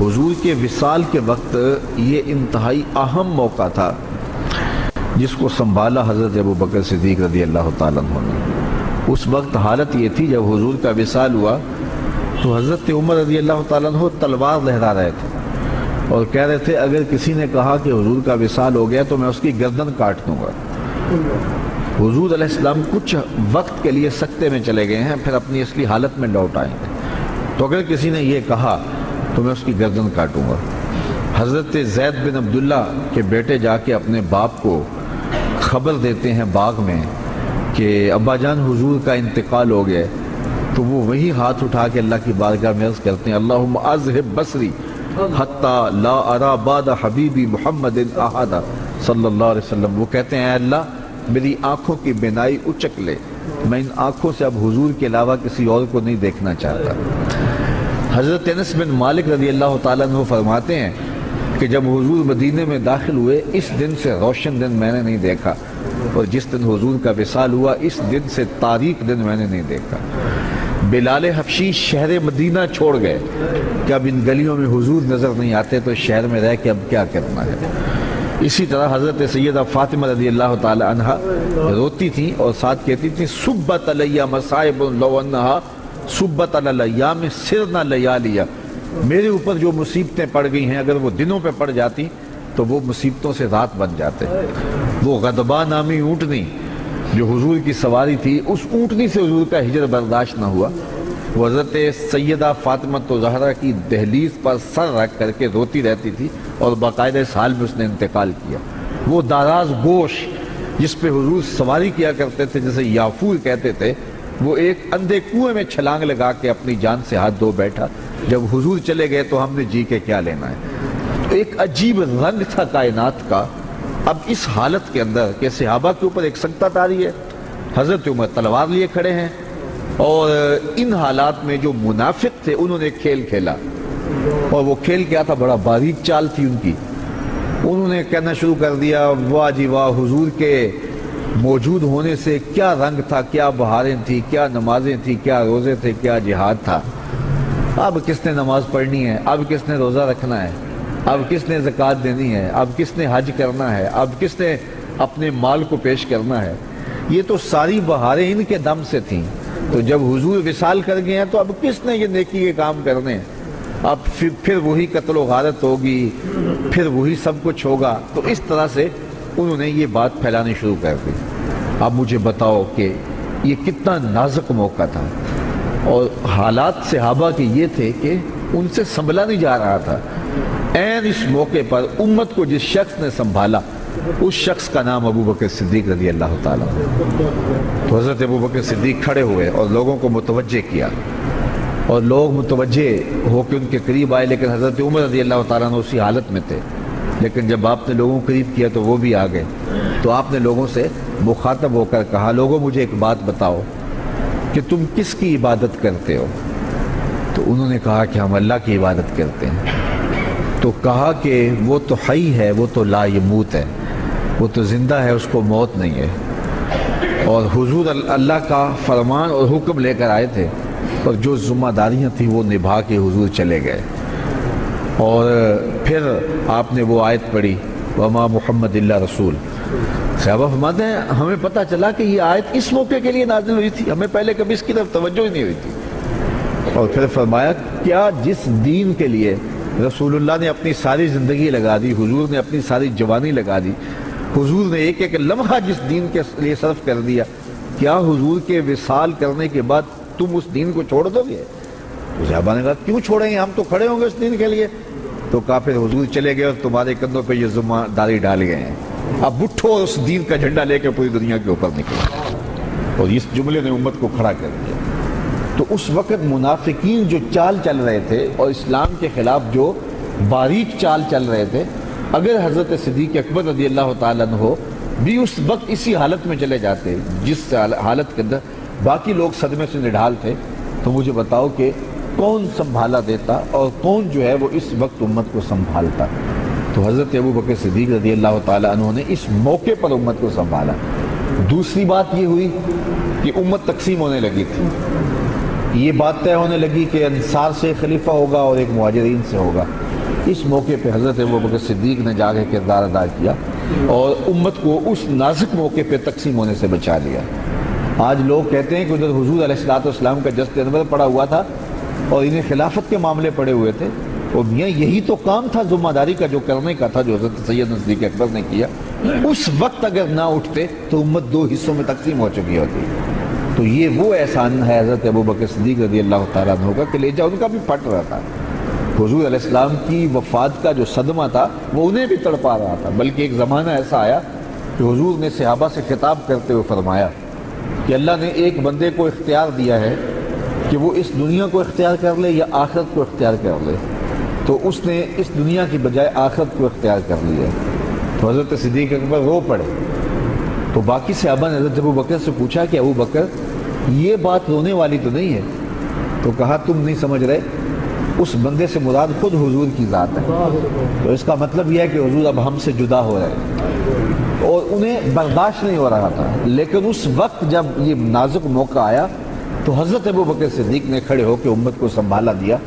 حضور کے وصال کے وقت یہ انتہائی اہم موقع تھا جس کو سنبھالا حضرت ابوبکر صدیق رضی اللہ تعالیٰ عنہ نے۔ اس وقت حالت یہ تھی جب حضور کا وصال ہوا تو حضرت عمر رضی اللہ تعالیٰ عنہ تلوار لہرا رہے تھے اور کہہ رہے تھے اگر کسی نے کہا کہ حضور کا وصال ہو گیا تو میں اس کی گردن کاٹ دوں گا۔ حضور علیہ السلام کچھ وقت کے لیے سکتے میں چلے گئے ہیں، پھر اپنی اصلی حالت میں لوٹ آئیں گے، تو اگر کسی نے یہ کہا تو میں اس کی گردن کاٹوں گا۔ حضرت زید بن عبداللہ کے بیٹے جا کے اپنے باپ کو خبر دیتے ہیں باغ میں کہ ابا جان حضور کا انتقال ہو گیا، تو وہ وہی ہاتھ اٹھا کے اللہ کی بارگاہ میں عرض کرتے ہیں اللہم اذہب بصری حتی لا ارا بعد حبیبی محمد احدا صلی اللہ علیہ وسلم۔ وہ کہتے ہیں اے اللہ میری آنکھوں کی بینائی اچک لے، میں ان آنکھوں سے اب حضور کے علاوہ کسی اور کو نہیں دیکھنا چاہتا۔ حضرت انس بن مالک رضی اللہ تعالیٰ عنہ فرماتے ہیں کہ جب حضور مدینے میں داخل ہوئے اس دن سے روشن دن میں نے نہیں دیکھا، اور جس دن حضور کا وصال ہوا اس دن سے تاریک دن میں نے نہیں دیکھا۔ بلال حبشی شہر مدینہ چھوڑ گئے کہ اب ان گلیوں میں حضور نظر نہیں آتے تو شہر میں رہ کے اب کیا کرنا ہے۔ اسی طرح حضرت سیدہ فاطمہ رضی اللہ تعالی عنہ روتی تھیں اور ساتھ کہتی تھیں صبت علیہ مصائب لو انہا صبت علی الایام سرنا لیالیا، میرے اوپر جو مصیبتیں پڑ گئی ہیں اگر وہ دنوں پہ پڑ جاتی تو وہ مصیبتوں سے رات بن جاتے۔ وہ غضبہ نامی اونٹنی جو حضور کی سواری تھی، اس اونٹنی سے حضور کا ہجر برداشت نہ ہوا، وہ حضرت سیدہ فاطمہ زہرا کی دہلیز پر سر رکھ کر کے روتی رہتی تھی اور باقاعدہ اس حال میں اس نے انتقال کیا۔ وہ داراز گوش جس پہ حضور سواری کیا کرتے تھے جسے یافور کہتے تھے، وہ ایک اندھے کنویں میں چھلانگ لگا کے اپنی جان سے ہاتھ دھو بیٹھا، جب حضور چلے گئے تو ہم نے جی کے کیا لینا ہے۔ تو ایک عجیب رنگ تھا کائنات کا۔ اب اس حالت کے اندر کہ صحابہ کے اوپر ایک سکتہ طاری ہے، حضرت عمر تلوار لیے کھڑے ہیں، اور ان حالات میں جو منافق تھے انہوں نے کھیل کھیلا، اور وہ کھیل کیا تھا، بڑا باریک چال تھی ان کی۔ انہوں نے کہنا شروع کر دیا واہ جی واہ، حضور کے موجود ہونے سے کیا رنگ تھا، کیا بہاریں تھیں، کیا نمازیں تھیں، کیا روزے تھے، کیا جہاد تھا۔ اب کس نے نماز پڑھنی ہے، اب کس نے روزہ رکھنا ہے، اب کس نے زکوٰۃ دینی ہے، اب کس نے حج کرنا ہے، اب کس نے اپنے مال کو پیش کرنا ہے۔ یہ تو ساری بہاریں ان کے دم سے تھیں، تو جب حضور وصال کر گئے ہیں تو اب کس نے یہ نیکی کے کام کرنے ہیں۔ اب پھر وہی قتل و غارت ہوگی، پھر وہی سب کچھ ہوگا۔ تو اس طرح سے انہوں نے یہ بات پھیلانی شروع کر دی۔ اب مجھے بتاؤ کہ یہ کتنا نازک موقع تھا، اور حالات صحابہ کے یہ تھے کہ ان سے سنبھلا نہیں جا رہا تھا۔ عین اس موقع پر امت کو جس شخص نے سنبھالا اس شخص کا نام ابوبکر صدیق رضی اللہ تعالیٰ عنہ۔ تو حضرت ابوبکر صدیق کھڑے ہوئے اور لوگوں کو متوجہ کیا، اور لوگ متوجہ ہو کے ان کے قریب آئے، لیکن حضرت عمر رضی اللہ تعالیٰ عنہ اسی حالت میں تھے۔ لیکن جب آپ نے لوگوں کو قریب کیا تو وہ بھی آ گئے، تو آپ نے لوگوں سے مخاطب ہو کر کہا لوگوں مجھے ایک بات بتاؤ کہ تم کس کی عبادت کرتے ہو؟ تو انہوں نے کہا کہ ہم اللہ کی عبادت کرتے ہیں۔ تو کہا کہ وہ تو حی ہے، وہ تو لا یموت ہے، وہ تو زندہ ہے، اس کو موت نہیں ہے۔ اور حضور اللہ کا فرمان اور حکم لے کر آئے تھے، اور جو ذمہ داریاں تھیں وہ نبھا کے حضور چلے گئے۔ اور پھر آپ نے وہ آیت پڑھی وما محمد اللہ رسول۔ صحابہ فرماتے ہیں ہمیں پتہ چلا کہ یہ آیت اس موقع کے لیے نازل ہوئی تھی، ہمیں پہلے کبھی اس کی طرف توجہ ہی نہیں ہوئی تھی۔ اور پھر فرمایا کیا جس دین کے لیے رسول اللہ نے اپنی ساری زندگی لگا دی، حضور نے اپنی ساری جوانی لگا دی، حضور نے ایک ایک لمحہ جس دین کے لیے صرف کر دیا، کیا حضور کے وصال کرنے کے بعد تم اس دین کو چھوڑ دو گے؟ تو صحابہ نے کہا کیوں چھوڑیں گے، ہم تو کھڑے ہوں گے اس دین کے لیے۔ تو کہا پھر حضور چلے گئے اور تمہارے کندھوں پہ یہ ذمہ داری ڈال گئے ہیں، اب اٹھو اور اس دین کا جھنڈا لے کے پوری دنیا کے اوپر نکلو۔ اور اس جملے نے امت کو کھڑا کر دیا۔ تو اس وقت منافقین جو چال چل رہے تھے اور اسلام کے خلاف جو باریک چال چل رہے تھے، اگر حضرت صدیق اکبر رضی اللہ تعالیٰ عنہ بھی اس وقت اسی حالت میں چلے جاتے جس حالت کے اندر باقی لوگ صدمے سے نڈھال تھے، تو مجھے بتاؤ کہ کون سنبھالا دیتا اور کون جو ہے وہ اس وقت امت کو سنبھالتا۔ تو حضرت ابوبکر صدیق رضی اللہ تعالیٰ عنہ نے اس موقع پر امت کو سنبھالا۔ دوسری بات یہ ہوئی کہ امت تقسیم ہونے لگی تھی، یہ بات طے ہونے لگی کہ انصار سے خلیفہ ہوگا اور ایک مہاجرین سے ہوگا۔ اس موقع پہ حضرت ابوبکر صدیق نے جا کے کردار ادا کیا اور امت کو اس نازک موقع پہ تقسیم ہونے سے بچا لیا۔ آج لوگ کہتے ہیں کہ ادھر حضور علیہ الصلوۃ والسلام کا جسد انور پڑا ہوا تھا اور انہیں خلافت کے معاملے پڑے ہوئے تھے، اور میاں یہی تو کام تھا ذمہ داری کا جو کرنے کا تھا، جو حضرت سید صدیق اکبر نے کیا۔ اس وقت اگر نہ اٹھتے تو امت دو حصوں میں تقسیم ہو چکی ہوتی۔ تو یہ وہ احسان ہے حضرت ابوبکر صدیق رضی اللہ تعالیٰ عنہ کا کہ لہجہ ان کا بھی پھٹ رہا تھا۔ حضور علیہ السلام کی وفات کا جو صدمہ تھا وہ انہیں بھی تڑپا رہا تھا، بلکہ ایک زمانہ ایسا آیا کہ حضور نے صحابہ سے خطاب کرتے ہوئے فرمایا کہ اللہ نے ایک بندے کو اختیار دیا ہے کہ وہ اس دنیا کو اختیار کر لے یا آخرت کو اختیار کر لے، تو اس نے اس دنیا کی بجائے آخرت کو اختیار کر لیا۔ تو حضرت صدیق اکبر رو پڑے۔ تو باقی صحابہ نے حضرت ابوبکر سے پوچھا کہ ابوبکر یہ بات رونے والی تو نہیں ہے؟ تو کہا تم نہیں سمجھ رہے، اس بندے سے مراد خود حضور کی ذات ہے۔ تو اس کا مطلب یہ ہے کہ حضور اب ہم سے جدا ہو رہے ہیں، اور انہیں برداشت نہیں ہو رہا تھا۔ لیکن اس وقت جب یہ نازک موقع آیا تو حضرت ابوبکر صدیق نے کھڑے ہو کے امت کو سنبھالا دیا۔